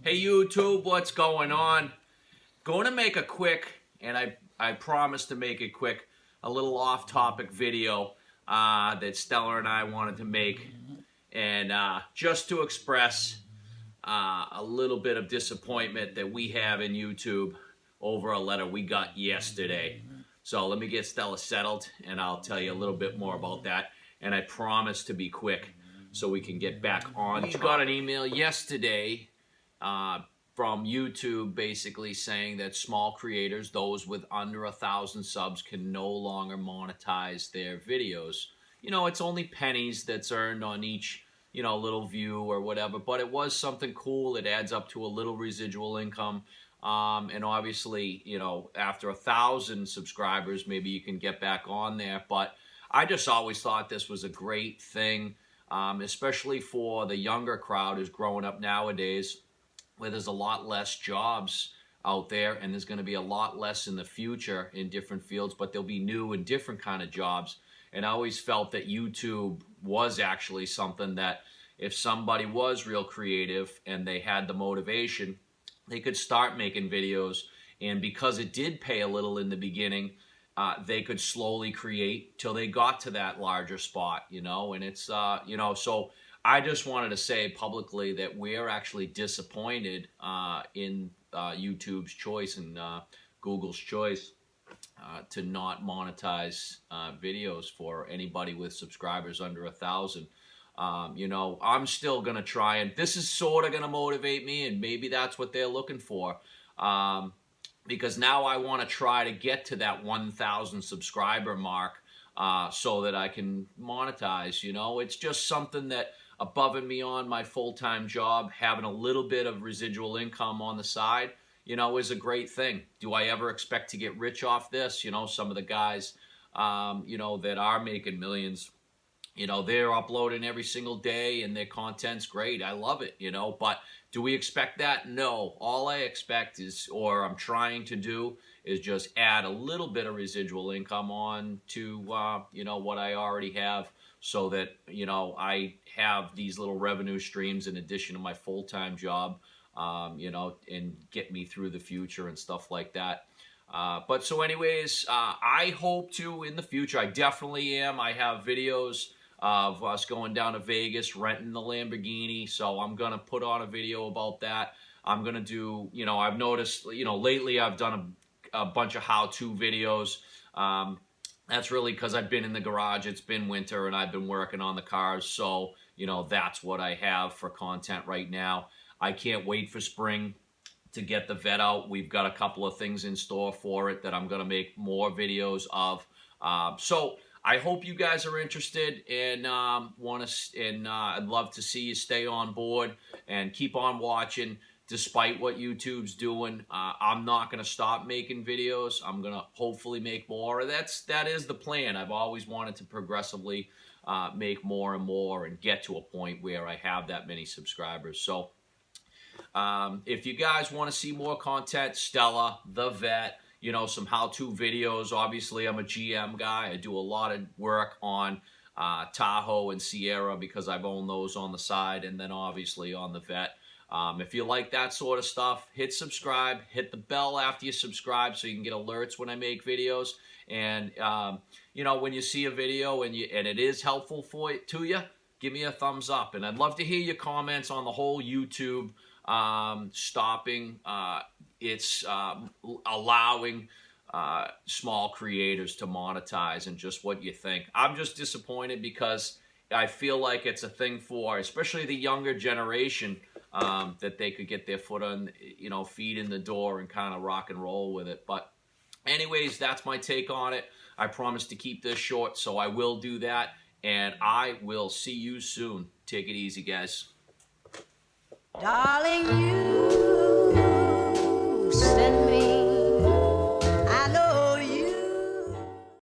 Hey YouTube, what's going on? Going to make a quick, and I promise to make it quick, a little off-topic video that Stella and I wanted to make, and just to express a little bit of disappointment that we have in YouTube over a letter we got yesterday. So let me get Stella settled, and I'll tell you a little bit more about that, and I promise to be quick so we can get back on. We got an email yesterday from YouTube basically saying that small creators, those with under 1,000 subs, can no longer monetize their videos. You know, it's only pennies that's earned on each, you know, little view or whatever, but it was something cool. It adds up to a little residual income. And obviously, you know, after 1,000 subscribers, maybe you can get back on there. But I just always thought this was a great thing, especially for the younger crowd who's growing up nowadays, where there's a lot less jobs out there, and there's going to be a lot less in the future in different fields, but there'll be new and different kind of jobs. And I always felt that YouTube was actually something that if somebody was real creative and they had the motivation, they could start making videos. And because it did pay a little in the beginning, they could slowly create till they got to that larger spot, you know. And it's, you know, so I just wanted to say publicly that we're actually disappointed in YouTube's choice and Google's choice to not monetize videos for anybody with subscribers under 1,000. You know, I'm still going to try, and this is sort of going to motivate me, and maybe that's what they're looking for. Because now I want to try to get to that 1,000 subscriber mark so that I can monetize, you know. It's just something that above and beyond my full-time job, having a little bit of residual income on the side, you know, is a great thing. Do I ever expect to get rich off this? You know, some of the guys, you know, that are making millions, you know, they're uploading every single day and their content's great. I love it, you know, but do we expect that? No. All I expect is, or I'm trying to do, is just add a little bit of residual income on to, you know, what I already have, so that, you know, I have these little revenue streams in addition to my full-time job, you know, and get me through the future and stuff like that. But so anyways, I hope to in the future, I definitely am. I have videos of us going down to Vegas, renting the Lamborghini, so I'm going to put on a video about that. I'm going to do, you know, I've noticed, you know, lately I've done a bunch of how-to videos. That's really because I've been in the garage, it's been winter, and I've been working on the cars, so, you know, that's what I have for content right now. I can't wait for spring to get the vet out. We've got a couple of things in store for it that I'm going to make more videos of. So I hope you guys are interested and I'd love to see you stay on board and keep on watching. Despite what YouTube's doing, I'm not going to stop making videos. I'm going to hopefully make more. That is the plan. I've always wanted to progressively make more and more and get to a point where I have that many subscribers. So if you guys want to see more content, Stella, the vet, you know, some how-to videos. Obviously, I'm a GM guy. I do a lot of work on Tahoe and Sierra because I've owned those on the side, and then obviously on the vet. If you like that sort of stuff, hit subscribe, hit the bell after you subscribe so you can get alerts when I make videos. And, you know, when you see a video and it is helpful to you, give me a thumbs up. And I'd love to hear your comments on the whole YouTube stopping. It's allowing small creators to monetize and just what you think. I'm just disappointed because I feel like it's a thing for, especially the younger generation, that they could get their foot on, you know, feet in the door and kind of rock and roll with it. But anyways, that's my take on it. I promise to keep this short, so I will do that. And I will see you soon. Take it easy, guys. Darling, you send me